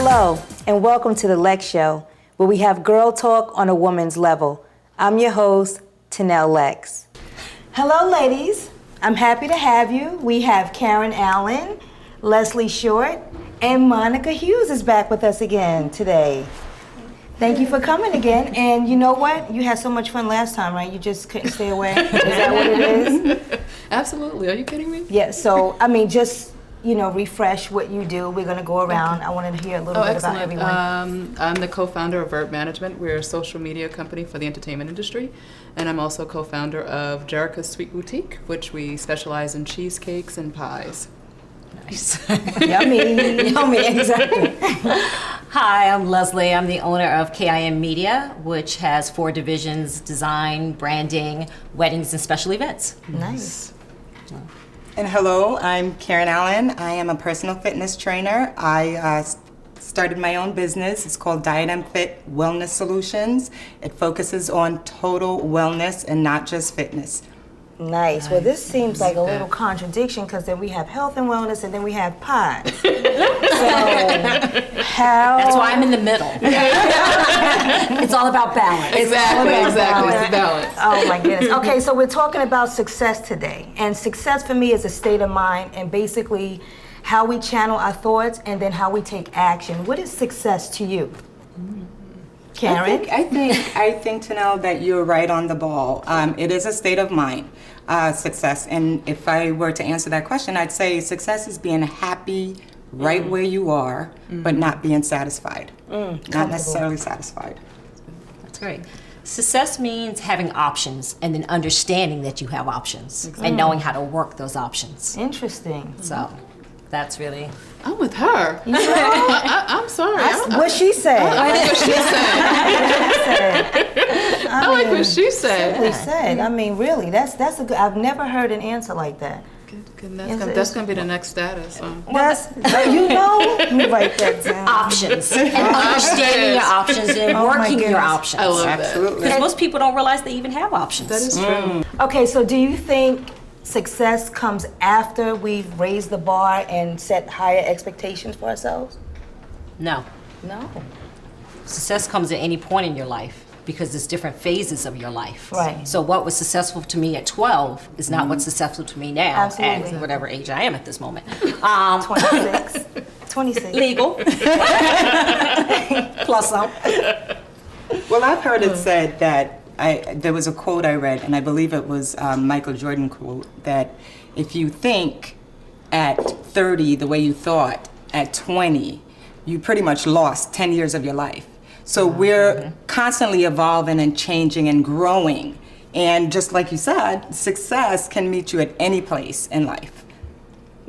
Hello, and welcome to the Lex Show, where we have girl talk on a woman's level. I'm your host, Tanell Lex. Hello, ladies. I'm happy to have you. We have Karen Allen, Leslie Short, and Monica Hughes is back with us again today. Thank you for coming again. And you know what? You had so much fun last time, right? You just couldn't stay away. Is that what it is? Absolutely. Are you kidding me? Yeah, so, just, refresh what you do. We're going to go around. Okay. I wanted to hear a little bit about everyone. I'm the co-founder of Verb Management. We're a social media company for the entertainment industry. And I'm also co-founder of Jerica's Sweet Boutique, which we specialize in cheesecakes and pies. Nice. Yummy. Yummy, exactly. Hi, I'm Leslie. I'm the owner of KIM Media, which has 4 divisions: design, branding, weddings, and special events. Nice. And hello, I'm Karen Allen. I am a personal fitness trainer. I started my own business. It's called Diet and Fit Wellness Solutions. It focuses on total wellness and not just fitness. Nice. Well, this seems like a little contradiction because then we have health and wellness and then we have pies. So, how? That's why I'm in the middle. It's all about balance. Exactly. It's balance. Oh my goodness. Okay, so we're talking about success today. And success for me is a state of mind and basically how we channel our thoughts and then how we take action. What is success to you? Karen? I think, Tanell, that you're right on the ball. It is a state of mind, success. And if I were to answer that question, I'd say success is being happy right where you are, but not being satisfied. Not necessarily satisfied. That's great. Success means having options and then understanding that you have options and knowing how to work those options. Interesting. So that's really... I'm with her. You know? I'm sorry. What she said. I like what she said. I like what she said. Simply said. Really, that's a good. I've never heard an answer like that. Good. That's going to be the next status. Let me write that down. Options. And understanding your options and working your options. I love Absolutely. Because most people don't realize they even have options. That is true. Okay, so do you think success comes after we've raised the bar and set higher expectations for ourselves? No. Success comes at any point in your life because there's different phases of your life. Right. So what was successful to me at 12 is not what's successful to me now Absolutely. at whatever age I am at this moment. 26. Legal. Plus some. Well, I've heard it said that there was a quote I read, and I believe it was Michael Jordan quote, that if you think at 30 the way you thought at 20, you pretty much lost 10 years of your life. So we're constantly evolving and changing and growing. And just like you said, success can meet you at any place in life.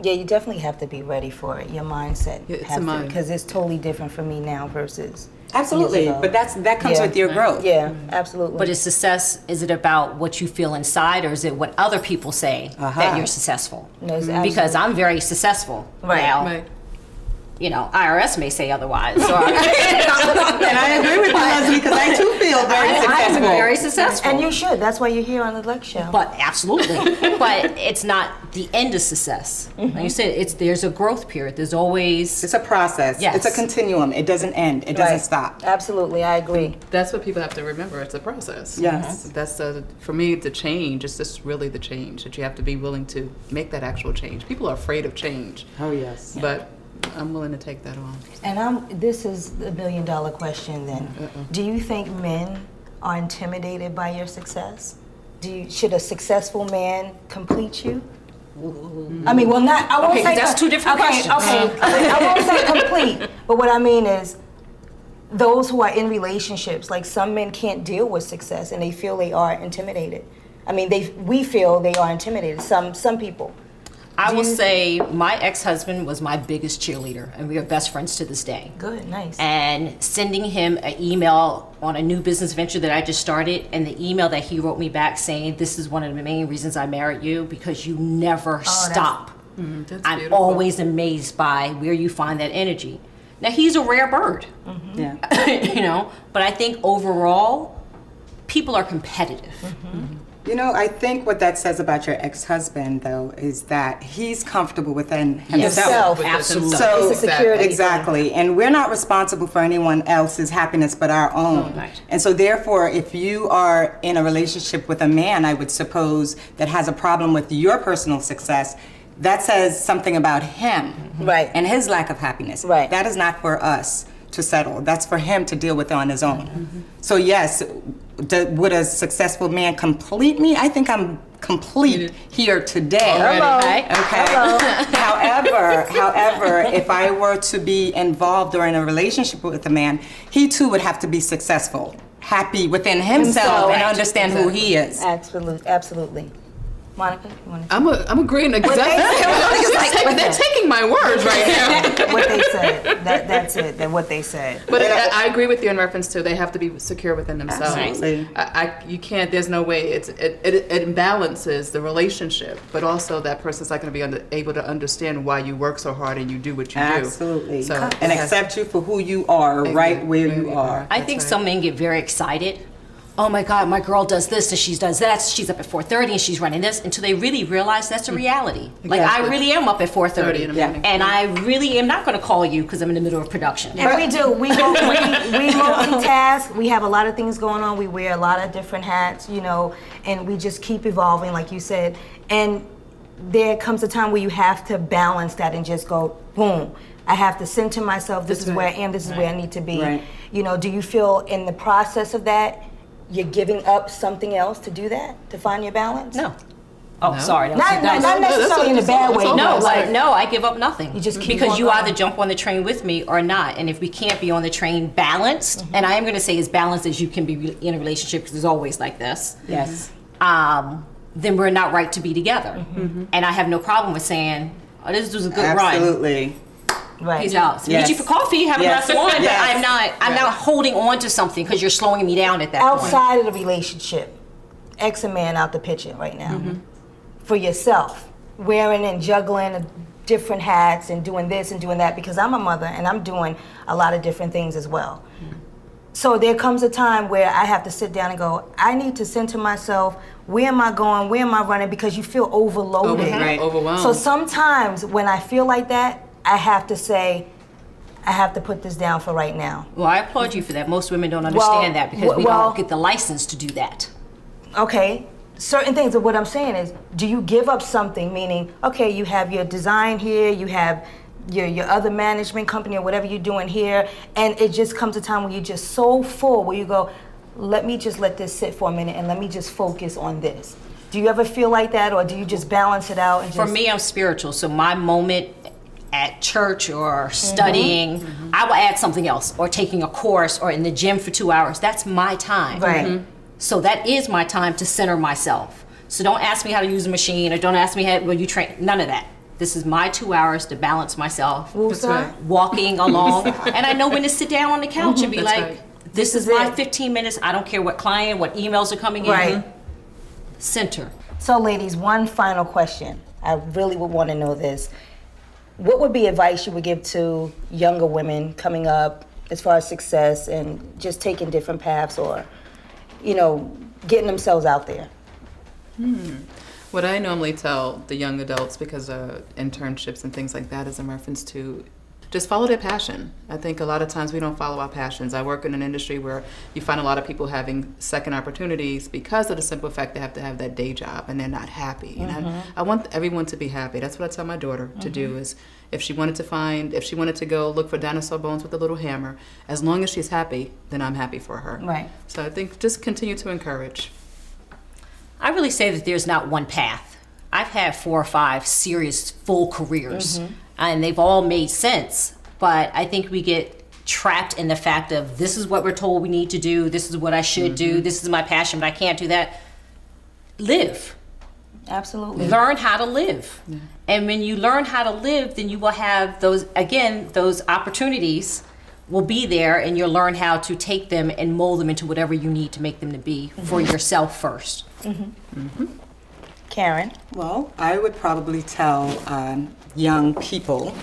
Yeah, you definitely have to be ready for it. Your mindset It's a mind. because it's totally different for me now versus Absolutely, years ago. but that comes with your growth. Yeah, absolutely. But is it about what you feel inside, or is it what other people say that you're successful? No, it's Because I'm very successful now. Right. IRS may say otherwise. And I agree with you, Leslie, because I too feel very successful. I'm very successful. And you should. That's why you're here on the Lex Show. But absolutely. But it's not the end of success. Like you said, there's a growth period. There's always... It's a process. Yes. It's a continuum. It doesn't end. It doesn't stop. Absolutely, I agree. That's what people have to remember. It's a process. Yes. That's for me, the change. It's just really the change that you have to be willing to make that actual change. People are afraid of change. Oh, yes. But I'm willing to take that on. And this is the $1 billion question then. Do you think men are intimidated by your success? Should a successful man complete you? I won't say that's two different questions. Okay, I won't say complete, but what I mean is those who are in relationships, like some men can't deal with success and they feel they are intimidated. We feel they are intimidated, some people. I will say my ex-husband was my biggest cheerleader, and we are best friends to this day. Good, nice. And sending him an email on a new business venture that I just started, and the email that he wrote me back saying, "This is one of the main reasons I married you, because you never stop." That's I'm beautiful. always amazed by where you find that energy. Now, he's a rare bird, Yeah. but I think overall, people are competitive. You know, I think what that says about your ex-husband, though, is that he's comfortable within himself. Himself. Absolutely. So It's a security thing. exactly, and we're not responsible for anyone else's happiness but our own. Right. And so, therefore, if you are in a relationship with a man, I would suppose that has a problem with your personal success, that says something about him, Right. and his lack of happiness. Right. That is not for us to settle. That's for him to deal with on his own. So yes, would a successful man complete me? I think I'm complete here today. Hello. Right? Okay. However, if I were to be involved or in a relationship with a man, he too would have to be successful, happy within himself, and understand who he is. Absolutely. Monica, you want to? I'm agreeing exactly. They're taking my words right now. What they said. That's it. That what they said. But I agree with you in reference to they have to be secure within themselves. Absolutely. You can't. There's no way. It imbalances the relationship, but also that person's not going to be able to understand why you work so hard and you do what you do. Absolutely. So And accept you for who you are, right where you are. I think some men get very excited. Oh my God, my girl does this and she does that. She's up at 4:30 and she's running this until they really realize that's a reality. Like I really am up at 4:30 in the morning. and I really am not going to call you because I'm in the middle of production. And we do. We multitask. We have a lot of things going on. We wear a lot of different hats, you know, and we just keep evolving, like you said. And there comes a time where you have to balance that and just go, boom. I have to center myself. This is where I am. This is where I need to be. Right. You know, do you feel in the process of that, you're giving up something else to do that, to find your balance? No. Oh, sorry. That was Not necessarily in a bad way. No, but like no, I give up nothing. You just keep because on you going. either jump on the train with me or not. And if we can't be on the train balanced, and I am going to say as balanced as you can be in a relationship, because it's always like this. Yes. Then we're not right to be together. And I have no problem with saying, "Oh, this was a good run. Absolutely. Right. Peace out. So Yes. meet you for coffee, have a Yes. glass of wine." Yes. But I'm not holding on to something because you're slowing me down at that point. Outside of the relationship, X a man out the picture right now. For yourself, wearing and juggling different hats and doing this and doing that, because I'm a mother and I'm doing a lot of different things as well. So there comes a time where I have to sit down and go, I need to center myself. Where am I going? Where am I running? Because you feel overloaded. Right. Overwhelmed. So sometimes when I feel like that, I have to say, I have to put this down for right now. Well, I applaud you for that. Most women don't understand that because we well- don't get the license to do that. Okay, certain things of what I'm saying is, do you give up something, meaning, okay, you have your design here, you have your other management company or whatever you're doing here, and it just comes a time where you're just so full where you go, let me just let this sit for a minute and let me just focus on this. Do you ever feel like that, or do you just balance it out and just... For me, I'm spiritual, so my moment at church or studying, I will add something else, or taking a course, or in the gym for 2 hours. That's my time. Right. So that is my time to center myself. So don't ask me how to use a machine, or don't ask me how will you train. None of that. This is my 2 hours to balance myself, Woosah? walking along, and I know when to sit down on the couch and be That's like, right. this is is my it. 15 minutes. I don't care what client, what emails are coming in. Right. Center. So ladies, one final question. I really would want to know this. What would be advice you would give to younger women coming up as far as success and just taking different paths, or, you know, getting themselves out there? What I normally tell the young adults, because internships and things like that is in reference to, just follow their passion. I think a lot of times we don't follow our passions. I work in an industry where you find a lot of people having second opportunities because of the simple fact they have to have that day job and they're not happy. And I want everyone to be happy. That's what I tell my daughter to do, is if she wanted to go look for dinosaur bones with a little hammer, as long as she's happy, then I'm happy for her. Right. So I think just continue to encourage. I really say that there's not one path. I've had 4 or 5 serious full careers, and they've all made sense. But I think we get trapped in the fact of, this is what we're told we need to do, this is what I should do, this is my passion, but I can't do that. Live. Absolutely. Learn how to live. And when you learn how to live, then you will have those opportunities will be there, and you'll learn how to take them and mold them into whatever you need to make them to be for yourself first. Karen? Well, I would probably tell young people,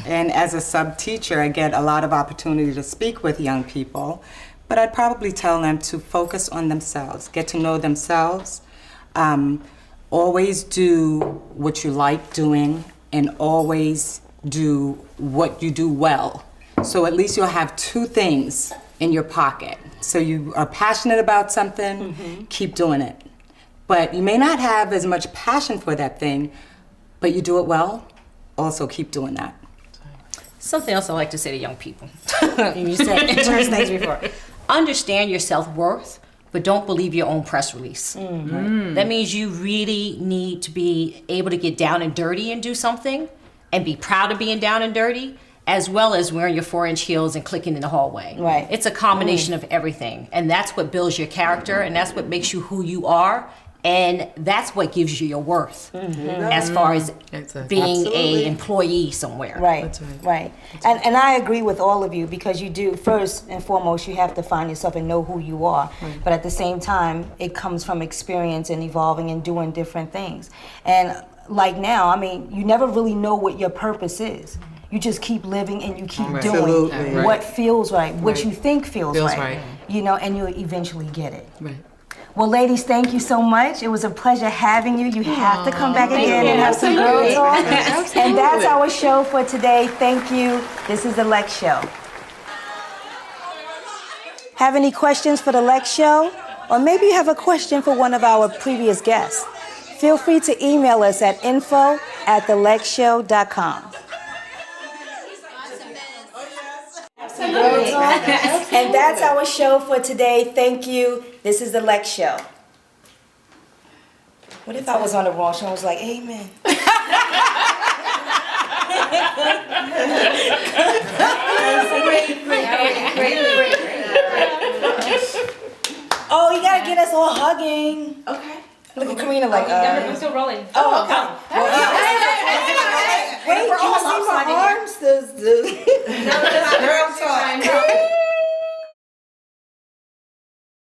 and as a sub-teacher, I get a lot of opportunity to speak with young people, but I'd probably tell them to focus on themselves, get to know themselves, Always do what you like doing, and always do what you do well. So at least you'll have two things in your pocket. So you are passionate about something, keep doing it. But you may not have as much passion for that thing, but you do it well, also keep doing that. Something else I like to say to young people. You said interesting things before. Understand your self-worth, but don't believe your own press release. That means you really need to be able to get down and dirty and do something and be proud of being down and dirty, as well as wearing your 4-inch heels and clicking in the hallway. Right. It's a combination of everything. And that's what builds your character, and that's what makes you who you are. And that's what gives you your worth as far as being an employee somewhere. Right, That's right. right. And I agree with all of you, because you do, first and foremost, you have to find yourself and know who you are. But at the same time, it comes from experience and evolving and doing different things. And like now, I mean, you never really know what your purpose is. You just keep living and you keep doing Absolutely. what feels right, what you think feels Feels right. right. You know, and you'll eventually get it. Right. Well, ladies, thank you so much. It was a pleasure having you. You have to come back again and have some girl talk. And that's our show for today. Thank you. This is the Lex Show. Have any questions for the Lex Show? Or maybe you have a question for one of our previous guests. Feel free to email us at info@thelexshow.com. And that's our show for today. Thank you. This is the Lex Show. What if I was on the wrong show? I was like, amen. Oh, you gotta get us all hugging. Okay. Look at Karina like, I'm still rolling. oh, okay. Wait, can you see my arms? Girl talk.